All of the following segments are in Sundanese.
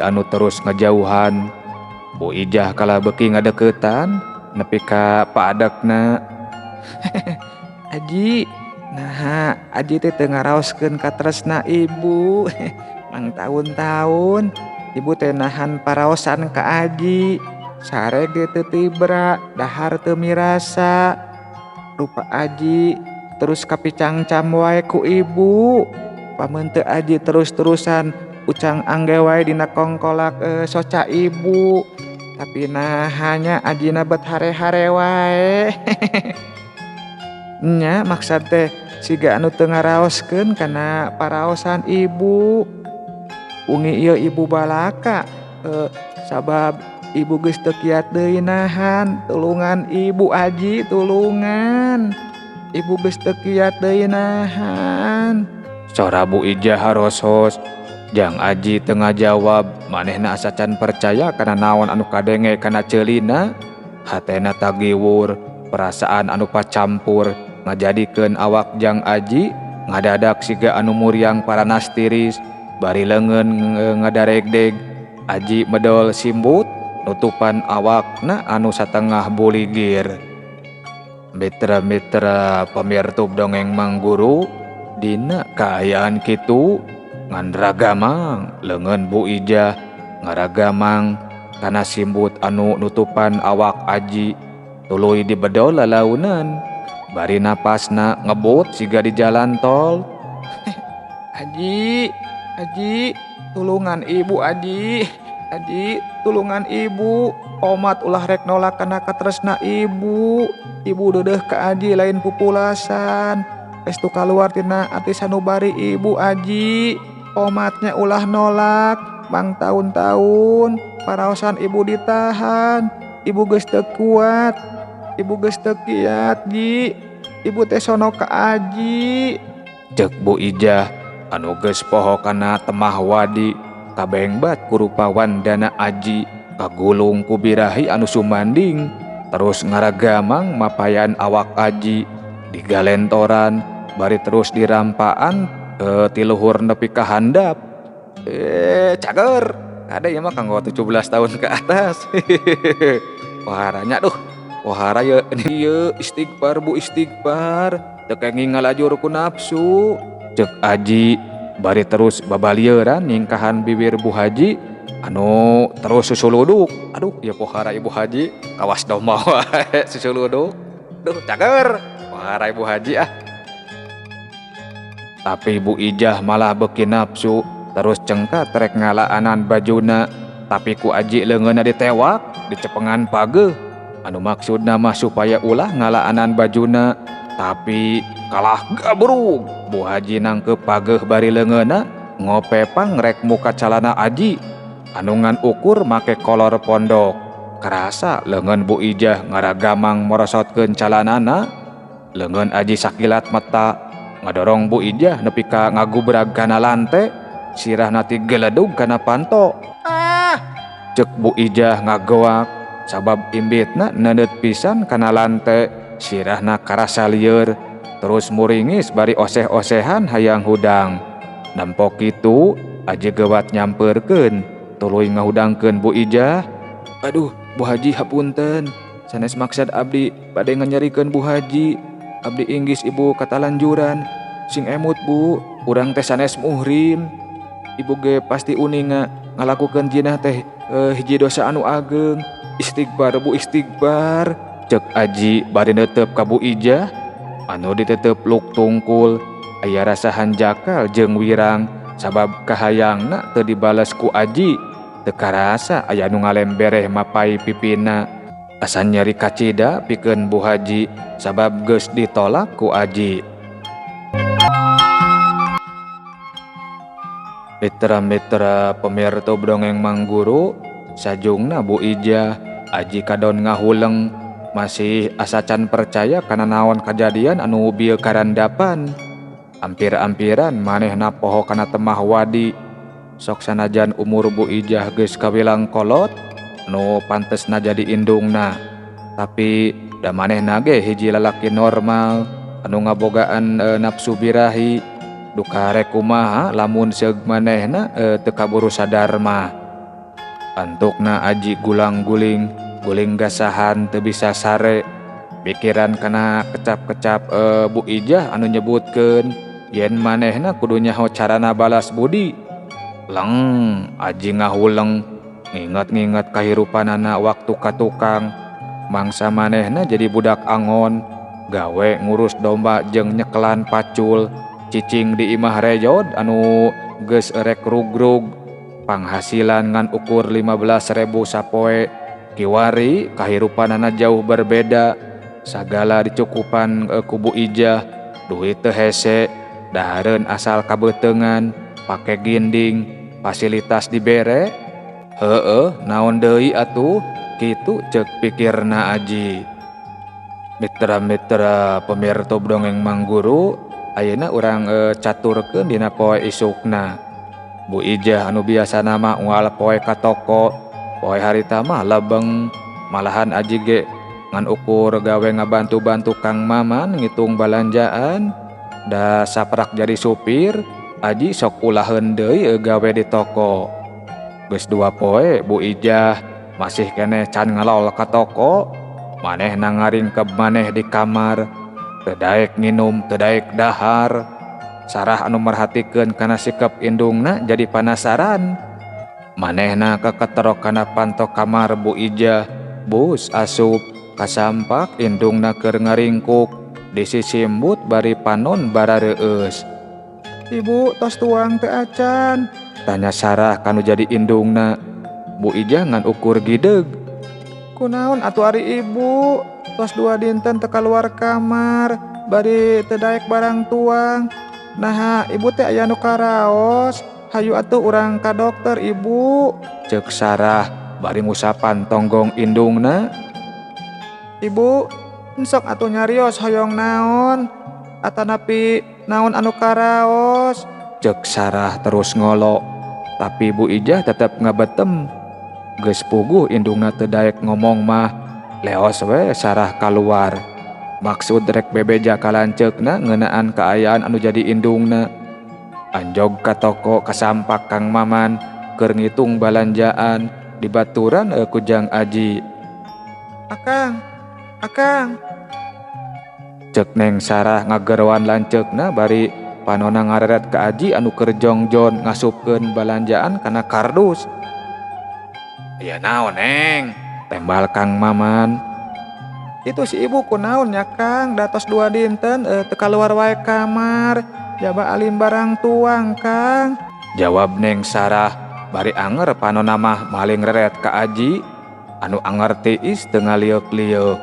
anu terus ngejauhan. Bu Ijah kala beuki ngadeukeutan nepi ka paadekna. Aji, nah Aji teh teu ngaraoskeun katresna ibu. Mang tahun-tahun ibu teh nahan paraosan ka Aji. Sarege teu tibra, dahar teu mirasa. Rupa Aji terus kapicangcam wae ku ibu. Pamun teu Aji terus-terusan ucang angge wae dina kongkolak soca ibu. Tapi nah hanya Ajina bet hare-hare wae. Nya maksud teh siga anu teu ngaraoskeun kana paraosan ibu. Ungi ieu ibu balaka sabab ibu geus teu kiat deui nahan. Tulungan ibu Aji, tulungan. Ibu geus teu kiat deui nahan. Sora Bu Ijah harosos. Jang Aji teu ngajawab, manehna asa can percaya kana naon anu kadenge kana ceulina. Hatena tagiwur, perasaan anu pacampur ngajadikeun awak Jang Aji ngadadak siga anu muriang paranas tiris. Bari leungeun ngadaregdeg, Aji medol simbut nutupan awakna anu satengah buligir. Mitra-mitra pamirtub dongeng Mang Guru, dina kaayaan kitu ngan ragamang leungeun Bu Ijah ngaragamang kana simbut anu nutupan awak Aji. Tuluy dibedol lalaunan, bari napasna ngebut siga di jalan tol. Aji, Aji, tulungan ibu Aji. Aji, tulungan ibu. Omat ulah rek nolak kana katresna ibu. Ibu deudeuh ka Aji lain pupulasan. Restu kaluar tina ati sanubari ibu Aji. Omatnya ulah nolak. Mang tahun-tahun paraosan ibu ditahan. Ibu geus teu kuat. Ibu geus teu kiat, Ji. Ibu teh sono ka Aji. Ceuk Bu Ijah anu geus poho kana temah wadi kabengbat ku rupa wandana Aji kagulung ku birahi anu sumanding. Terus ngaragamang mapayan awak Aji digalentoran bari terus dirampaan ti luhur nepi ka handap. Cager ada ya mah kanggo 17 tahun ke atas. Waharanya duh, wahara ye istighfar Bu, istighfar teu kenging ngalajur ku nafsu. Ceuk Aji bari terus babalieuran ningkahan bibir Bu Haji anu terus susuluduk. Aduh ya pohara Ibu Haji kawas domba wae susuluduk. Duh cager wahara Ibu Haji ah. Tapi Bu Ijah malah beuki nafsu terus cengkat rek ngalaanan bajuna. Tapi ku Aji leungeunna ditewak dicepengan pageuh. Anu maksudna mah supaya ulah ngalaanan bajuna. Tapi kalah gabrug. Bu Haji nangkep pageuh bari leungeunna ngopepang rek muka calana Aji anu ngan ukur make kolor pondok. Karasa leungeun Bu Ijah ngaragamang morosotkeun calanana. Leungeun Aji sakilat mata ngadorong Bu Ijah nepi ka ngagubrag kana lante. Sirahna ti geledug kana panto. Ceuk Bu Ijah ngagoak sabab imbitna neuneut pisan kana lante. Sirahna karasa lieur terus muringis bari oseh-osehan hayang hudang. Nampok kitu Aji gewat nyampeurkeun tuluy ngahudangkeun Bu Ijah. Aduh Bu Haji hapunten, sanes maksad abdi bade nganyarikeun Bu Haji. Abdi inggis ibu katalanjuran. Sing emut Bu, urang teh sanes muhrim. Ibu ge pasti uning ngalakukeun jinah teh hiji dosa anu ageng. Istighfar Bu, istighfar. Ceuk Aji bari neuteup ka Bu Ijah anu ditetep luk tungkul. Aya rasa hanjakal jeung wirang sabab kahayangna teu dibales ku Aji. Teu karasa aya anu ngalembereh mapai pipina. Asa nyeri kacida pikeun Bu Haji sabab geus ditolak ku Aji. Mitra-mitra pamirtob dongeng Mang Guru, sajungna Bu Ijah Aji kadon ngahuleng masih asa can percaya kana naon kajadian anu bieu karandapan. Ampir-ampiran manehna poho kana temah wadi. Sok sanajan umur Bu Ijah geus kawilang kolot nu pantesna jadi indungna, tapi da manehna ge hiji lalaki normal anu ngabogaan nafsu birahi. Duka rek kumaha lamun seug manehna teu kaburu sadar mah. Antukna aji gulang-guling, guling gasahan teu bisa sare. Pikiran kana kecap-kecap Bu Ijah anu nyebutkeun yen manehna kudu nyaho carana balas budi. Leng, aji ngahuleng, nginget-nginget kahirupanana waktu ka tukang. Mangsa manehna jadi budak angon, gawe ngurus domba jeung nyekelan pacul, cicing di imah rejod anu geus erek rugrug. Panghasilan ngan ukur 15.000 sapoe, kiwari kahirupanana jauh berbeda. Sagala dicukupan kubu Ijah, duit teu hese, dahareun asal kabeuteungan, pake ginding, fasilitas dibere. Heueuh, naon deui atuh, kitu ceuk pikirna aji. Mitra-mitra pemirsa dongeng Mang Guru, ayeuna urang caturkeun dina poe isukna. Bu Ijah anu biasa nama unggal poe ka toko, poe harita mah lebeng, malahan aji ge ngan ukur gawe ngabantu-bantu Kang Maman ngitung balanjaan. Da saprak jadi supir, aji sok ulaheun deui gawe di toko. Geus 2 poe Bu Ijah masih keneh can ngalol ka toko, manehna ngaringkeb maneh di kamar, teu daek nginum, teu daek dahar. Sarah anu merhatikeun kana sikap indungna jadi panasaran. Manehna keketerok kana panto kamar Bu Ijah, bus asup kasampak indungna keur ngaringkuk, disisimbut bari panon barareueus. "Ibu tos tuang teu acan?" tanya Sarah kanu jadi indungna. Bu Ijah ngan ukur gideg. "Kunaon atuh ari ibu? Tos 2 dinten teu kaluar kamar, bari teu daek barang tuang. Nah, ibu teh aya nu karaos, hayu atuh urang ka dokter ibu," ceuk Sarah bari ngusapan tonggong indungna. "Ibu, sok atuh nyarios hoyong naon, atanapi naon anu karaos," ceuk Sarah terus ngolo. Tapi Bu Ijah tetep ngabetem. Geus puguh indungna teu daek ngomong mah, leos we Sarah kaluar. Maksud rek bebeja kalanceukna ngeunaan kaayaan anu jadi indungna. Anjog ka toko kasampak Kang Maman keur ngitung balanjaan, dibaturan ku Jang Aji. Akang," ceuk Neng Sarah ngagerowan lanceukna bari panonna ngareret ka Aji anu keur jongjon ngasupkeun balanjaan kana kardus. "Ya naon Neng?" tembal Kang Maman. "Itu si ibu kunaon nya Kang, datos 2 dinten teu kaluar wae kamar, jaba alim barang tuang Kang," jawab Neng Sarah bari anger panonna mah maling reret ka Aji anu anger tiis teu ngaliuk-liuk.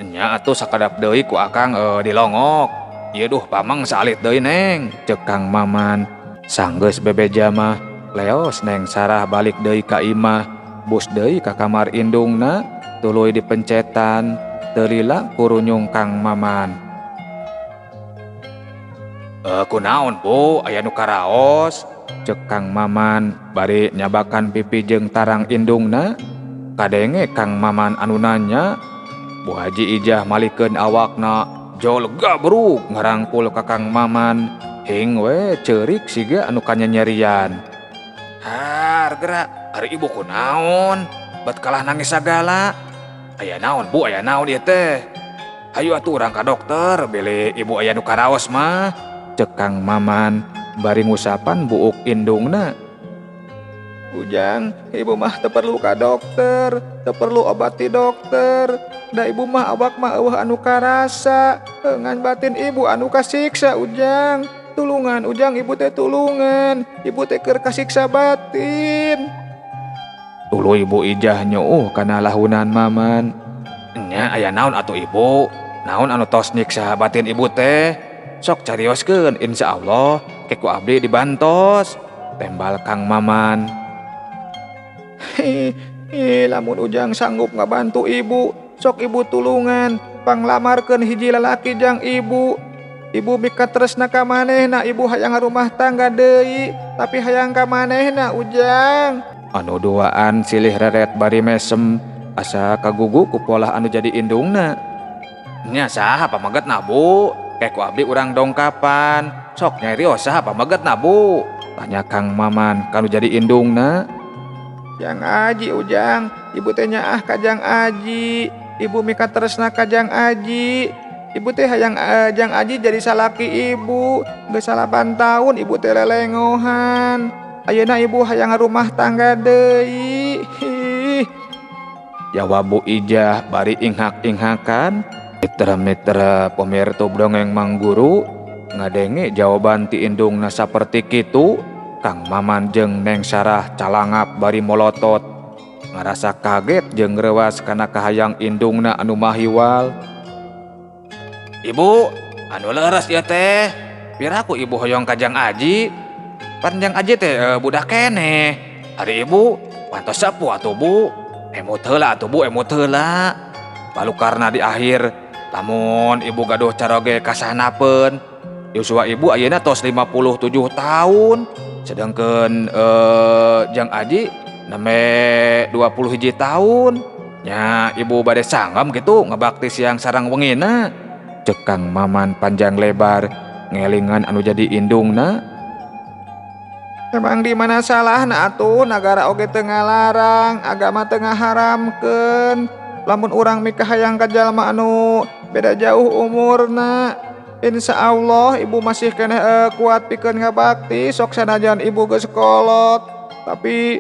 "Nya atuh sakadap deui ku akang dilongok. Ieu duh pamang saalit deui Neng," ceuk Kang Maman. Sanggeus bebeja mah leos Neng Sarah balik deui ka imah, bus deui ka kamar indungna, tuluy dipencetan, teu lila kurunyung Kang Maman. "Kunaon Bu, aya nu karaos?" ceuk Kang Maman bari nyabakan pipi jeung tarang indungna. Kadenge Kang Maman anu nanya, Bu Haji Ijah malikeun awakna, jol gabruk ngarangkul ka Kang Maman, hing we ceurik siga anu kanyanyerian. "Har geura, ari ibu kunaon? Bet kalah nangis sagala. Aya naon Bu, aya naon ieu teh? Hayu atuh urang ka dokter, bele ibu aya nu karaos mah," ceuk Kang Maman bari ngusapan buuk indungna. "Ujang, ibu mah teu perlu ka dokter, teu perlu obat ti dokter. Da ibu mah awak mah eueuh anu karasa, ngan batin ibu anu kasiksa Ujang. Tulungan Ujang, ibu teh tulungan. Ibu teh keur kasiksa batin." Tuluy Bu Ijah nyeuh kana lahunan Maman. "Nya aya naon atuh ibu? Naon anu tos nyiksa batin ibu teh? Sok carioskeun, insyaallah keku abdi dibantos," tembal Kang Maman. Lamun Ujang sanggup ngabantu ibu, sok ibu tulungan panglamarkeun hiji lalaki jang ibu. Ibu mika tresna ka manehna, ibu hayang rumah tangga deui, tapi hayang ka manehna Ujang." Anu duaan silih reret bari mesem, asa kagugu ku polah anu jadi indungna. "Nya saha pamagetna Bu? Keku abdi urang dongkapan. Sok nyarios saha pamagetna Bu?" tanya Kang Maman kanu jadi indungna. Jang Aji ujang, ibu teh nyaah ka Jang Aji. Ibu mika tresna ka Jang Aji. Ibu teh hayang Jang Aji jadi salaki ibu. Geus 8 tahun ibu teh lelengohan. Ayeuna ibu hayang rumah tangga deui. Jawab Bu Ijah bari inghak-inghakan. Mitra-mitra pemirsa dongeng Mang Guru ngadenge jawaban ti indungna saperti kitu. Kang Maman jeung Neng Sarah calangap bari molotot, ngarasa kaget jeung rewas kana kahayang indungna anu mahiwal. Ibu, anu leres ieu teh. Piraku ibu hoyong ka Jang Aji? Pan Jang Aji teh budak keneh. Ari ibu pantos sepuh atuh Bu. Emut heula atuh Bu, emut heula. Balukarna di akhir, lamun ibu gaduh caroge kasahanapeun. Yusua ibu ayeuna tos 57 tahun. Sedangkan Jang Aji neme 21 tahun. Nya ibu bade sanggam gitu ngebakti siang sareng wengina. Cek Kang Maman panjang lebar ngelingan anu jadi indungna. Emang di mana salahna atuh nagara oge teu ngalarang, agama teu ngaharamkeun. Lamun urang mika hayang ka jalma anu beda jauh umurna. Insya Allah ibu masih keneh kuat pikeun ngabakti sok sanajan ibu geus kolot. Tapi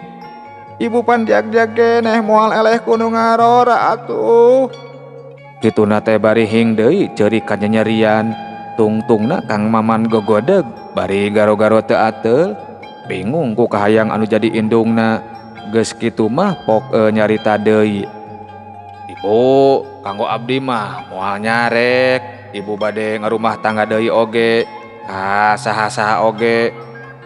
ibu pan jag-jag keneh moal eleh kudu ngarora atuh. Kituna teh bari hing deui ceuri kanyanyerian. Tungtungna Kang Maman gogodeg bari garo-garo teu ateul. Bingung ku kahayang anu jadi indungna. Geus kitu mah pok nyarita deui. Ibu, kanggo abdi mah moal nyarek. Ibu bade ngarumah tangga deui oge, saha-saha oge.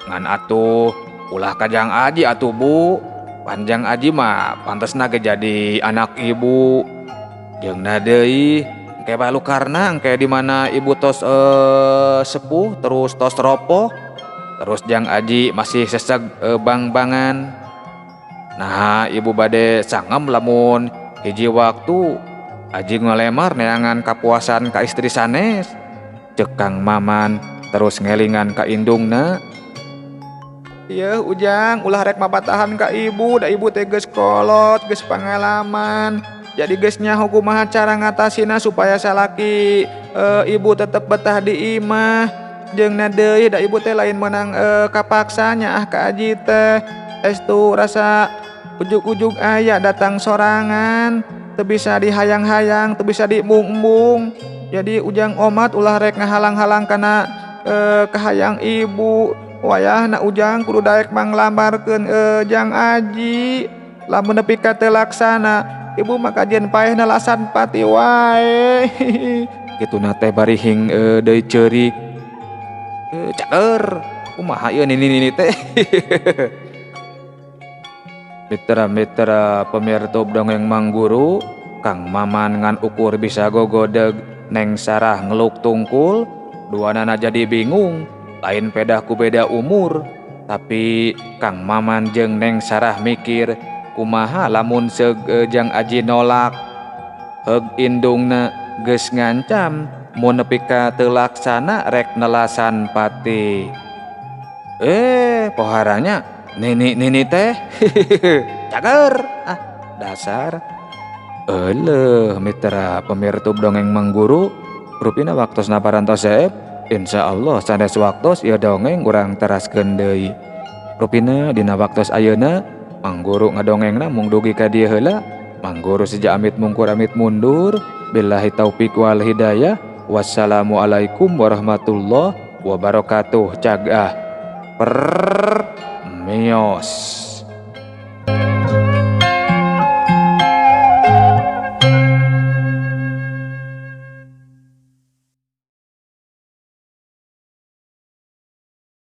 Ngan atuh ulah ka Jang Aji atuh Bu. Panjang Aji mah pantesna ge jadi anak ibu. Jeung deui engke balukarna engke di mana ibu tos sepuh terus tos ropoh. Terus Jang Aji masih seseg bang-bangan. Nah, ibu bade sangem lamun hiji waktu Aji ngalemar neangan kapuasan ka istri sanes. Cek Kang Maman terus ngelingan ka indungna. Ieu ujang ulah rek mapatahan ka ibu, da ibu teh geus kolot, geus pangalaman. Jadi geus nyaho kumaha cara ngatasina supaya salaki ibu tetep betah di imah. Jeung deui da ibu teh lain meunang kapaksa nyaah ka Aji teh. Estu rasa ujug-ujug aya datang sorangan. Teu bisa dihayang-hayang, teu bisa diembung-embung. Jadi ujang omat ulah rek ngahalang-halang kana kahayang ibu. Wayahna ujang kudu daek manglambarkeun Jang Aji. Lamun nepi ka teu laksana, ibu mah kajian paehna lasan pati wae. Kituna teh bari hing deui ceurik. Cager, kumaha ieu nini teh. Mitra-mitra pemirsa dongeng Mang Guru, Kang Maman ngan ukur bisa gogodeg, Neng Sarah ngeluk tungkul, duanana jadi bingung, lain pedah ku beda umur. Tapi Kang Maman jeung Neng Sarah mikir, kumaha lamun seug Jang Aji nolak. Heug indungna geus ngancam, mun nepi ka teu laksana rek nelasan pati. Poharanya Nini teh cager dasar. Eleuh mitra pemirsa dongeng Mang Guru, rupina waktosna parantos saeb. Insyaallah sanes waktos ieu dongeng urang teraskeun deui. Rupina dina waktos ayeuna Mang Guru ngadongengna mung dugi ka dieu heula. Mang Guru seja amit mungkur amit mundur. Billahi taufik wal hidayah. Wassalamualaikum warahmatullahi wabarakatuh. Cagah Mios.